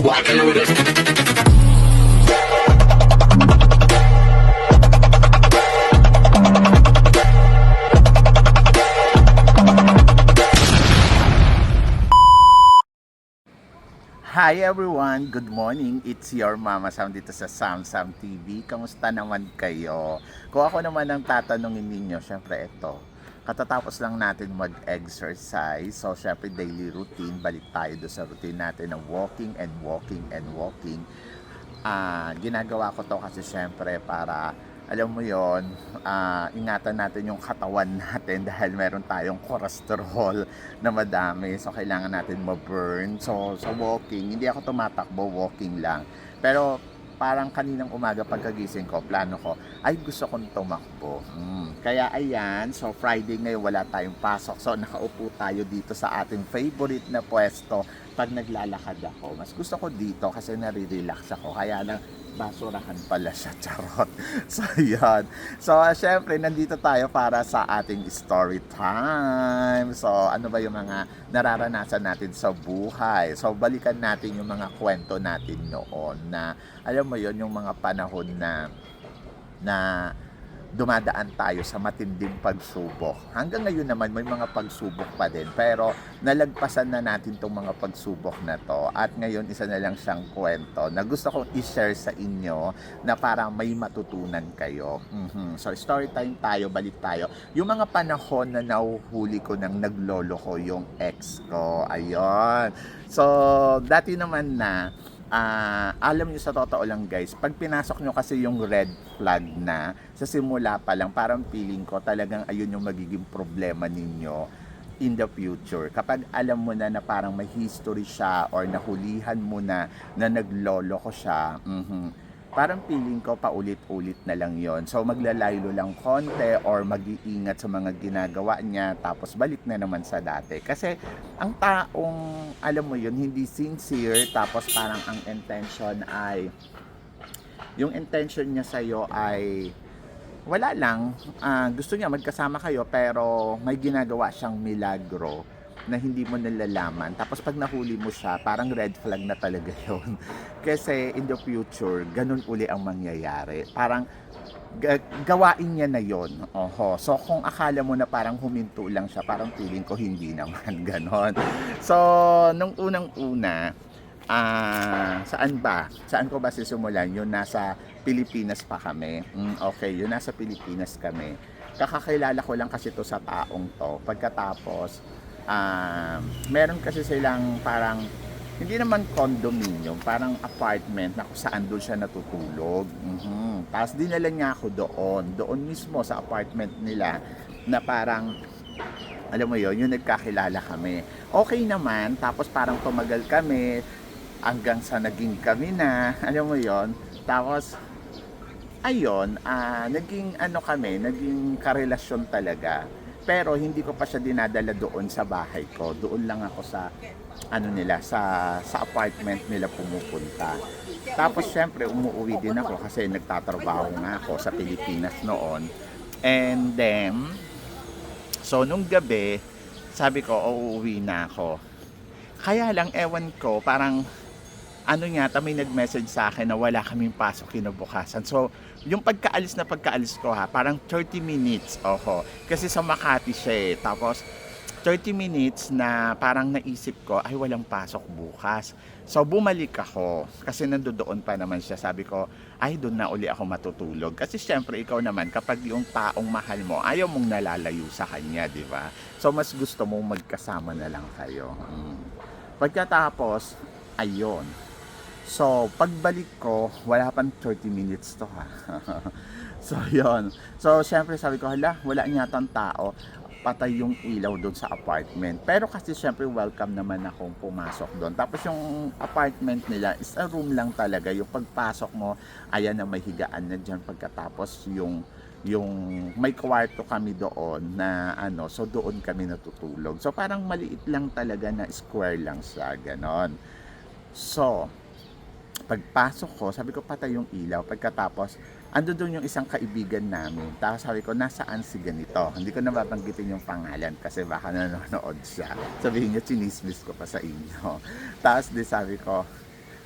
walking with it. Hi everyone! Good morning! It's your Mama Sam dito sa Sam Sam TV. Kamusta naman kayo? Kung ako naman ang tatanungin ninyo, syempre ito. Katatapos lang natin mag-exercise. So syempre daily routine. Balik tayo doon sa routine natin ng walking and walking and walking. Ginagawa ko to kasi syempre para alam mo yon, ingatan natin yung katawan natin dahil meron tayong cholesterol na madami, so kailangan natin ma-burn. So walking, hindi ako tumatakbo, walking lang. Pero parang kaninang umaga pagkagising ko, plano ko ay gusto kong tumakbo. Kaya ayan, so Friday ngayon wala tayong pasok, so nakaupo tayo dito sa ating favorite na pwesto. Pag naglalakad ako, mas gusto ko dito kasi nare-relax ako, kaya lang basurahan pala siya, charot. So yan, so syempre nandito tayo para sa ating story time. So ano ba yung mga nararanasan natin sa buhay? So balikan natin yung mga kwento natin noon na alam mo yon, yung mga panahon na dumadaan tayo sa matinding pagsubok. Hanggang ngayon naman may mga pagsubok pa din, pero nalagpasan na natin tong mga pagsubok na to, at ngayon isa na lang siyang kwento na gusto kong i-share sa inyo na para may matutunan kayo. So story time tayo, balik tayo. Yung mga panahon na nahuhuli ko ng naglolo ko yung ex ko, ayun. So dati naman na alam nyo, sa totoo lang guys, pag pinasok nyo kasi yung red flag na sa simula pa lang, parang feeling ko talagang ayun yung magiging problema ninyo in the future. Kapag alam mo na parang may history siya or nahulihan mo na naglolo ko siya, parang feeling ko paulit-ulit na lang yon. So maglalaylo lang konti or mag-iingat sa mga ginagawa niya, tapos balik na naman sa dati. Kasi ang taong alam mo yun, hindi sincere, tapos parang ang intention ay, yung intention niya sa'yo ay wala lang, gusto niya magkasama kayo pero may ginagawa siyang milagro na hindi mo nalalaman. Tapos pag nahuli mo siya, parang red flag na talaga yon. Kasi in the future, ganun uli ang mangyayari. Parang gawain niya na yon. So kung akala mo na parang huminto lang siya, parang feeling ko hindi naman ganon. So nung unang-una, saan ba? Saan ko ba sisimulan? Yun nasa Pilipinas pa kami. Okay, yun nasa Pilipinas kami. Kakakilala ko lang kasi to sa taong to. Pagkatapos, meron kasi silang parang, hindi naman condominium, parang apartment na kung saan doon siya natutulog. Tapos dinala niya ako doon mismo sa apartment nila, na parang, alam mo yon, yung nagkakilala kami. Okay naman, tapos parang tumagal kami, hanggang sa naging kami na, alam mo yon. Tapos, ayun, naging naging karelasyon talaga. Pero hindi ko pa siya dinadala doon sa bahay ko. Doon lang ako sa nila, sa apartment nila pumupunta. Tapos syempre umuwi din ako kasi nagtatrabaho nga ako sa Pilipinas noon. And then, so nung gabi, sabi ko uuwi na ako. Kaya lang ewan ko, parang may nag-message sa akin na wala kaming pasok kinabukasan. So, yung pagkaalis ko parang 30 minutes, kasi sa Makati siya eh. Tapos, 30 minutes na parang naisip ko, ay walang pasok bukas. So, bumalik ako, kasi nandoon pa naman siya. Sabi ko, ay doon na uli ako matutulog. Kasi syempre, ikaw naman, kapag yung taong mahal mo, ayaw mong nalalayo sa kanya, di ba? So, mas gusto mong magkasama na lang kayo. Pagkatapos, ayun. So, pagbalik ko, wala pang 30 minutes to So, yun. So, syempre sabi ko, wala nyatang tao. Patay yung ilaw doon sa apartment. Pero kasi syempre welcome naman akong pumasok doon. Tapos yung apartment nila is a room lang talaga. Yung pagpasok mo, ayan na may higaan na dyan. Pagkatapos yung may kwarto kami doon na so doon kami natutulog. So, parang maliit lang talaga na square lang siya, ganon. So, pagpasok ko, sabi ko patay yung ilaw. Pagkatapos, ando doon yung isang kaibigan namin. Tapos sabi ko, nasaan si ganito? Hindi ko na babanggitin yung pangalan kasi baka nanonood siya. Sabihin niya, chinismis ko pa sa inyo. Tapos di sabi ko,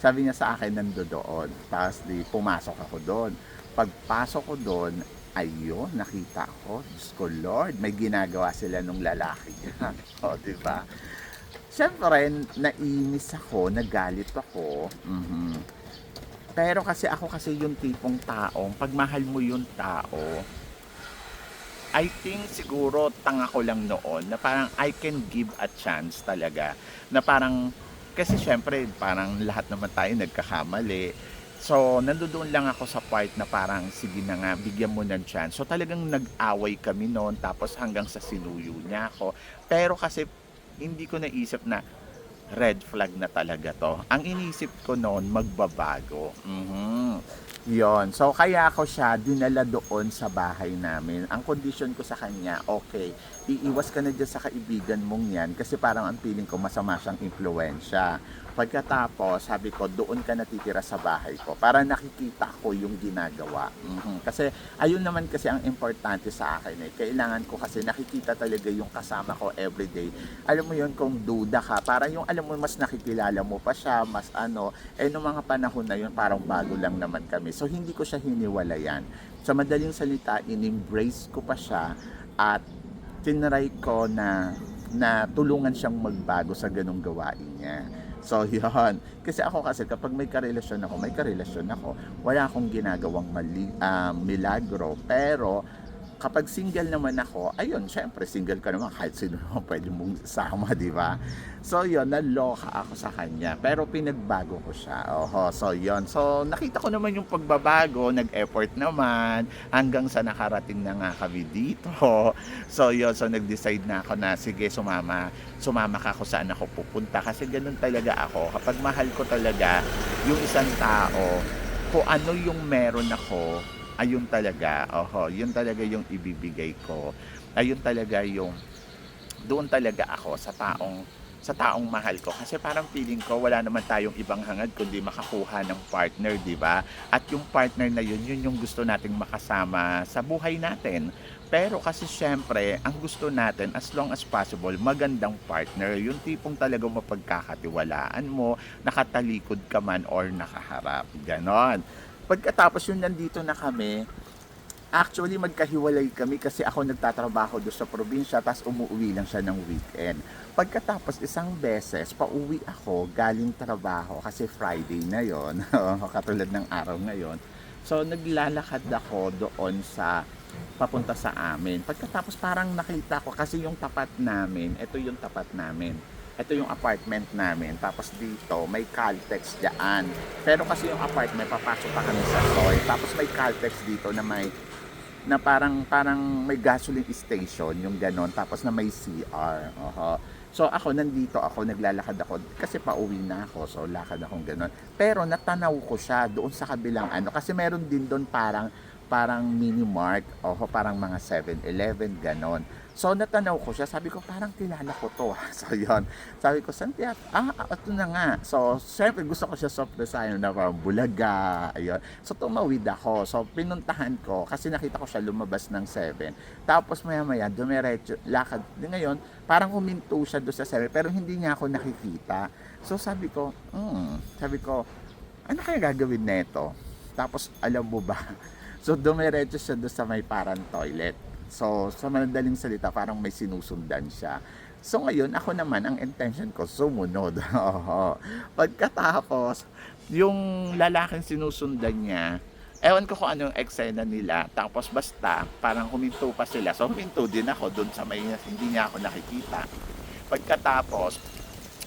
Sabi niya sa akin, nandoon. Tapos di pumasok ako doon. Pagpasok ko doon, ayun, nakita ko, Diyos ko Lord, may ginagawa sila nung lalaki niya. O, di ba? Siyempre, nainis ako, nagalit ako. Pero kasi ako kasi yung tipong taong, pag mahal mo yung tao, I think siguro tanga ko lang noon na parang I can give a chance talaga. Na parang, kasi syempre parang lahat naman tayo nagkakamali. So, nandoon lang ako sa part na parang sige na nga, bigyan mo ng chance. So, talagang nag-away kami noon tapos hanggang sa sinuyo niya ako. Pero kasi hindi ko naisip na red flag na talaga to. Ang inisip ko noon, magbabago. Yon. So, kaya ako siya dinala doon sa bahay namin. Ang condition ko sa kanya, okay, iiwas ka na dyan sa kaibigan mong yan kasi parang ang feeling ko masama siyang impluensya. Pagkatapos, sabi ko, doon ka natitira sa bahay ko para nakikita ko yung ginagawa. Kasi, ayun naman kasi ang importante sa akin eh. Kailangan ko kasi nakikita talaga yung kasama ko everyday. Alam mo yun, kung duda ka, para yung alam mo, mas nakikilala mo pa siya, mas ano, nung mga panahon na yun, parang bago lang naman kami. So, hindi ko siya hiniwalayan. Sa madaling salita, in-embrace ko pa siya at tinry ko na tulungan siyang magbago sa ganong gawain niya. So, yun. Kasi ako kasi kapag may karelasyon ako. Wala akong ginagawang milagro. Pero, kapag single naman ako, ayun, syempre, single ka naman, kahit sino naman pwede mong sama, di ba? So, yun, naloka ako sa kanya. Pero, pinagbago ko siya. Oho, so, yun. So, nakita ko naman yung pagbabago, nag-effort naman, hanggang sa nakarating na nga kami dito. So, yun, so, nag-decide na ako na, sige, sumama ka kung saan ako pupunta. Kasi ganun talaga ako. Kapag mahal ko talaga yung isang tao, kung ano yung meron ako, ayun talaga, yun talaga yung ibibigay ko. Ayun talaga yung, doon talaga ako sa taong mahal ko. Kasi parang feeling ko, wala naman tayong ibang hangad kundi makakuha ng partner, di ba? At yung partner na yun, yun yung gusto nating makasama sa buhay natin. Pero kasi syempre, ang gusto natin, as long as possible, magandang partner. Yung tipong talagang mapagkakatiwalaan mo, nakatalikod ka man or nakaharap. Ganon. Pagkatapos yun, nandito na kami, actually magkahiwalay kami kasi ako nagtatrabaho doon sa probinsya tapos umuwi lang siya ng weekend. Pagkatapos isang beses, pauwi ako galing trabaho kasi Friday na yon katulad ng araw ngayon. So naglalakad ako doon sa papunta sa amin. Pagkatapos parang nakita ko kasi yung tapat namin, ito yung tapat namin. Ito yung apartment namin. Tapos dito, may Caltex dyan. Pero kasi yung apartment, papasok pa kami sa soy. Tapos may Caltex dito na parang may gasoline station, yung ganon. Tapos na may CR. So ako, nandito ako, naglalakad ako. Kasi pauwi na ako, so lakad akong ganon. Pero natanaw ko siya doon sa kabilang ano. Kasi meron din doon parang mini mart, parang mga 7-Eleven, ganon. So, natanaw ko siya, sabi ko, parang kilala ko to. So, yun. Sabi ko, Santiago, ito na nga. So, syempre, gusto ko siya sorpresahin na parang bulaga, ayun. So, tumawid ako. So, pinuntahan ko, kasi nakita ko siya lumabas ng 7. Tapos, maya-maya, dumiretso, lakad. Ngayon, parang huminto siya doon sa 7, pero hindi niya ako nakikita. So, sabi ko, ano kaya gagawin neto? Tapos, alam mo ba, so, dumiretso siya doon sa may parang toilet. So, sa madaling salita, parang may sinusundan siya. So, ngayon, ako naman, ang intention ko, sumunod. Pagkatapos, yung lalaking sinusundan niya, ewan ko kung anong eksena nila. Tapos, basta, parang huminto pa sila. So, huminto din ako doon sa may, hindi niya ako nakikita. Pagkatapos,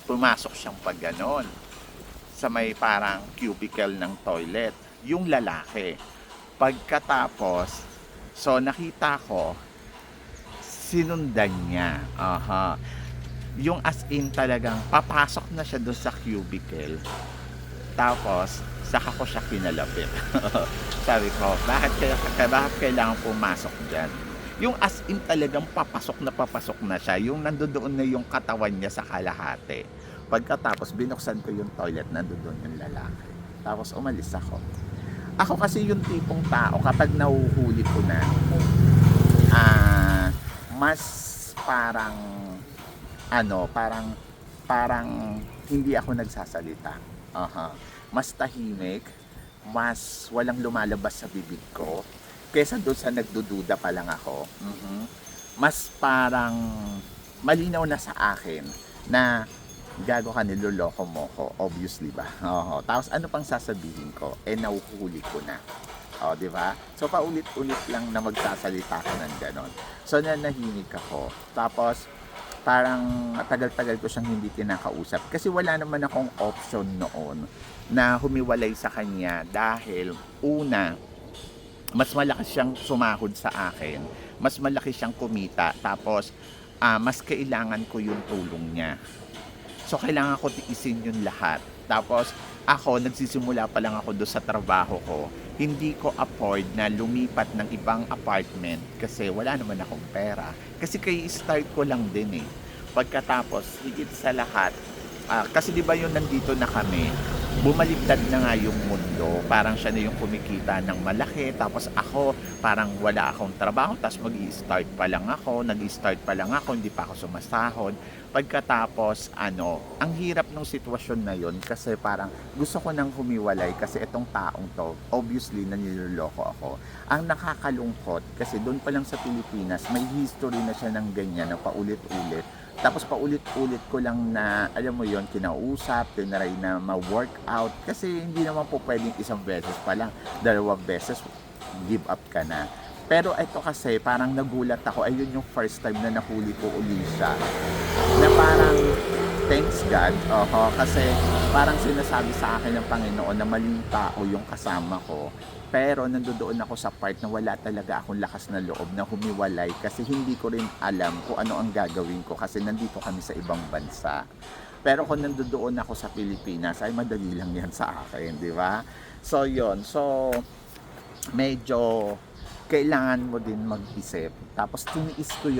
pumasok siyang pag ganon sa may parang cubicle ng toilet. Yung lalaki. Pagkatapos, so nakita ko, sinundan niya. Yung as in talagang papasok na siya doon sa cubicle. Tapos, saka ko siya kinalapit. Sabi ko, bakit kailangan pumasok dyan? Yung as in talagang papasok na siya. Yung nandoon na yung katawan niya sa kalahati. Pagkatapos, binuksan ko yung toilet, nandoon yung lalaki. Tapos, umalis ako. Ako kasi yung tipong tao, kapag nahuhuli ko na, mas parang hindi ako nagsasalita. mas tahimik, mas walang lumalabas sa bibig ko, kesa doon sa nagdududa pa lang ako. Mas parang malinaw na sa akin na gago ka, niloloko mo ko, obviously ba? Oo. Tapos ano pang sasabihin ko? Eh nahuhuli ko na. O, di ba? So paulit-ulit lang na magsasalita ko ng ganon. So nanahimik ako. Tapos parang tagal-tagal ko siyang hindi kinakausap kasi wala naman akong option noon na humiwalay sa kanya dahil una, mas malaki siyang sumahod sa akin, mas malaki siyang kumita, tapos mas kailangan ko yung tulong niya. So kailangan ko tiisin yun lahat. Tapos ako, nagsisimula pa lang ako doon sa trabaho ko. Hindi ko afford na lumipat ng ibang apartment kasi wala naman akong pera. Kasi kay start ko lang din eh. Pagkatapos, higit sa lahat, kasi di ba yun nandito na kami, bumaliktad na nga yung mundo. Parang siya na yung kumikita ng malaki. Tapos ako, parang wala akong trabaho. Tapos mag-i-start pa lang ako. Nag-i-start pa lang ako. Hindi pa ako sumasahod. Pagkatapos, ang hirap ng sitwasyon na yun. Kasi parang gusto ko nang humiwalay. Kasi itong taong to, obviously, naniloloko ako. Ang nakakalungkot, kasi doon pa lang sa Pilipinas, may history na siya ng ganyan na paulit-ulit. Tapos paulit-ulit ko lang na, alam mo yon, kinausap, tinaray na ma-workout. Kasi hindi naman po pwedeng isang beses pa lang, dalawang beses, give up ka na. Pero ito kasi, parang nagulat ako, ayun yung first time na nahuli ko uli siya. Na parang, thanks God, kasi parang sinasabi sa akin ng Panginoon na maling tao yung kasama ko. Pero nandoon ako sa part na wala talaga akong lakas na loob na humiwalay kasi hindi ko rin alam kung ano ang gagawin ko kasi nandito kami sa ibang bansa. Pero kung nandoon ako sa Pilipinas, ay madali lang yan sa akin, di ba? So, yon. So, medyo kailangan mo din mag-isip. Tapos tiniis ko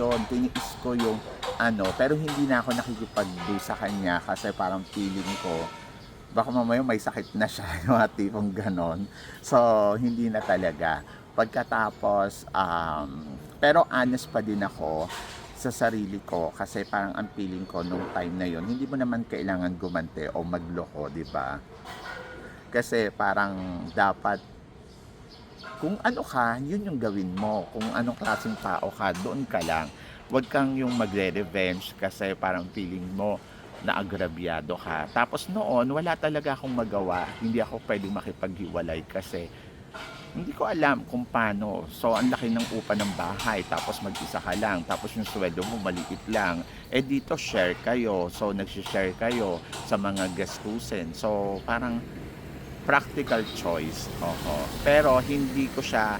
yung pero hindi na ako nakikipag-do sa kanya kasi parang feeling ko baka mamaya may sakit na siya, yung tipong ganon. So, hindi na talaga. Pagkatapos, pero honest pa din ako sa sarili ko kasi parang ang feeling ko nung time na yon, hindi mo naman kailangan gumante o magloko, di ba? Kasi parang dapat kung ano ka, yun yung gawin mo. Kung anong klaseng tao ka, doon ka lang. Huwag kang yung magre-revenge kasi parang feeling mo na agrabyado ka. Tapos noon, wala talaga akong magawa. Hindi ako pwedeng makipaghiwalay kasi hindi ko alam kung paano. So, ang laki ng upa ng bahay, tapos mag-isa ka lang, tapos yung sweldo mo maliit lang. Eh dito, share kayo. So, nag-share kayo sa mga gastusin. So, parang practical choice. Pero hindi ko siya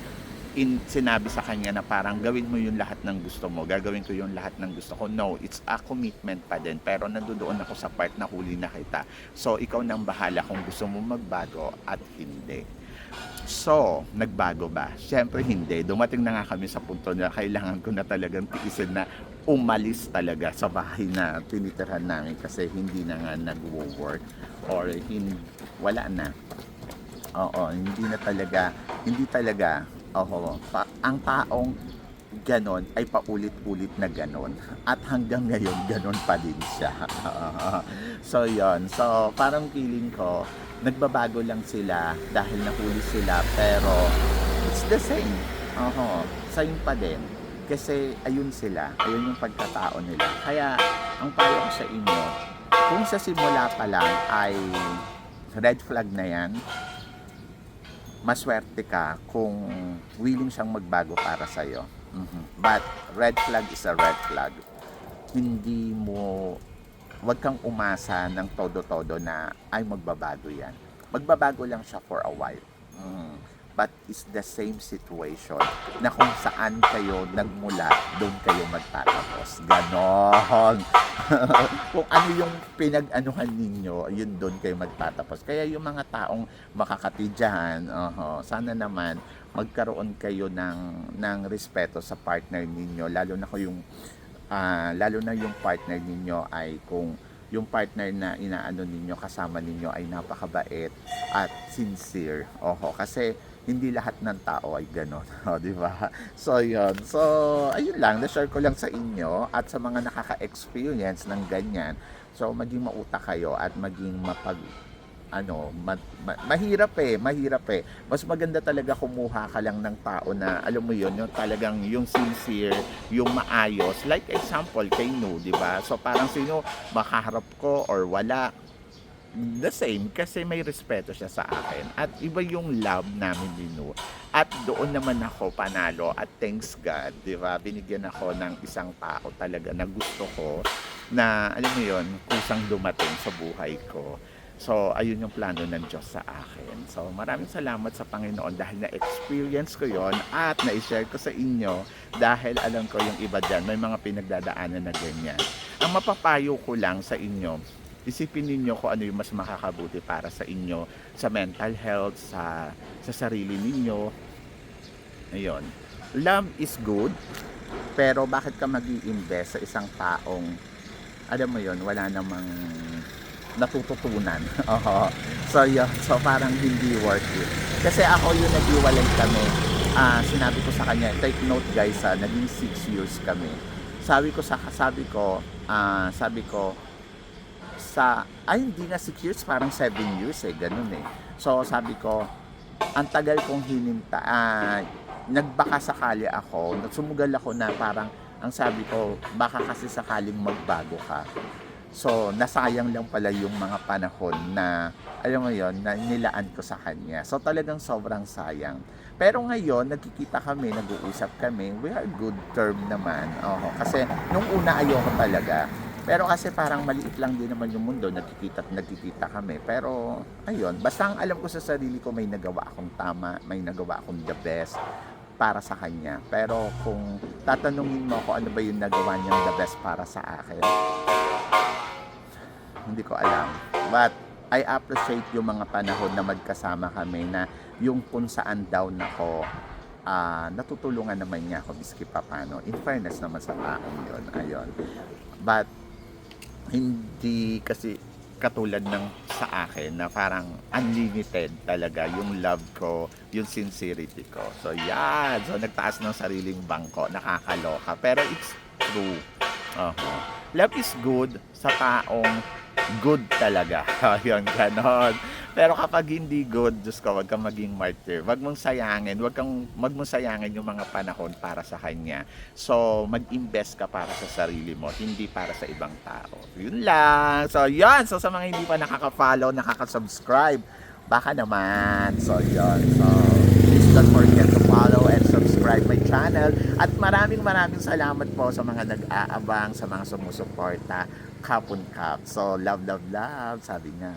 sinabi sa kanya na parang gawin mo yung lahat ng gusto mo, gagawin ko yung lahat ng gusto ko. No, it's a commitment pa din. Pero nandoon ako sa part na huli na kita. So, ikaw nang bahala kung gusto mo magbago at hindi. So, nagbago ba? Siyempre hindi. Dumating na nga kami sa punto na kailangan ko na talagang tiisin na umalis talaga sa bahay na tinitirhan namin kasi hindi na nga nag-work or wala na. Hindi talaga, ang taong ganon ay paulit-ulit na ganon. At hanggang ngayon, ganon pa din siya. So, yon. So, parang feeling ko, nagbabago lang sila dahil nahuli sila, pero it's the same. Same pa din. Kasi ayun sila, ayun yung pagkatao nila. Kaya, ang payo ko sa inyo, kung sa simula pa lang ay red flag na yan, maswerte ka kung willing siyang magbago para sa'yo. But red flag is a red flag. Wag kang umasa ng todo-todo na ay magbabago yan. Magbabago lang siya for a while. But it's the same situation na kung saan kayo nagmula, doon kayo magtatapos. Ganon. Kung ano yung pinag-anuhan ninyo, yun doon kayo magtatapos. Kaya yung mga taong makakati dyan, sana naman magkaroon kayo ng respeto sa partner ninyo, lalo na yung partner ninyo ay kung yung partner na inaano ninyo, kasama ninyo ay napakabait at sincere. Kasi hindi lahat ng tao ay gano'n, di ba? So, yun. So, ayun lang, na-share ko lang sa inyo at sa mga nakaka-experience ng ganyan. So, maging mautak kayo at maging mahirap eh. Mas maganda talaga kumuha ka lang ng tao na, alam mo yun, yung talagang yung sincere, yung maayos. Like example, kay No, di ba? So parang sino, makaharap ko or wala, the same kasi may respeto siya sa akin at iba yung love namin ni No at doon naman ako panalo at thanks God, di ba, binigyan ako ng isang tao talaga na gusto ko na alam mo yon kusang dumating sa buhay ko. So ayun yung plano ng Diyos sa akin. So maraming salamat sa Panginoon dahil na-experience ko yon at na-share ko sa inyo dahil alam ko yung iba dyan may mga pinagdadaanan na ganyan. Ang mapapayo ko lang sa inyo, isipin ninyo kung ano yung mas makakabuti para sa inyo, sa mental health, sa sarili ninyo. Ayun. Love is good, pero bakit ka mag-i-invest sa isang taong, alam mo yon wala namang natututunan. Oo. So, yun. So, parang hindi worth it. Kasi ako yung nag-iwalay kami. Sinabi ko sa kanya, take note guys, naging 6 years kami. Sabi ko, hindi na 6 years, parang 7 years ganun eh. So sabi ko, ang tagal kong hininta, nagbaka sakali ako, sumugal ako na parang, ang sabi ko, baka kasi sakaling magbago ka. So nasayang lang pala yung mga panahon na, alam mo yon na nilaan ko sa kanya. So talagang sobrang sayang. Pero ngayon, nagkikita kami, nag-uusap kami, we are good term naman. Kasi nung una ayoko talaga. Pero kasi parang maliit lang din naman yung mundo, nagkikita kami. Pero ayun, basta ang alam ko sa sarili ko, may nagawa akong tama, may nagawa akong the best para sa kanya. Pero kung tatanungin mo ako ano ba yung nagawa niyang the best para sa akin, hindi ko alam. But I appreciate yung mga panahon na magkasama kami na yung kung saan down ako, natutulungan naman niya ako biski pa paano. In fairness naman sa taong yun, ayun. But hindi kasi katulad ng sa akin na parang unlimited talaga yung love ko, yung sincerity ko. So yan, so nagtaas ng sariling bangko, nakakaloka. Pero it's true. Love is good sa taong good talaga. Yun, ganon. Pero kapag hindi good, Diyos ko, wag kang maging martyr. Wag mong sayangin yung mga panahon para sa Kanya. So, mag-invest ka para sa sarili mo, hindi para sa ibang tao. Yun lang. So, yun. So, sa mga hindi pa nakaka-follow, nakaka-subscribe, baka naman. So, yun. So, please don't forget to follow and subscribe my channel. At maraming salamat po sa mga nag-aabang, sa mga sumusuporta. Kapon Kap. So, love, sabi nga.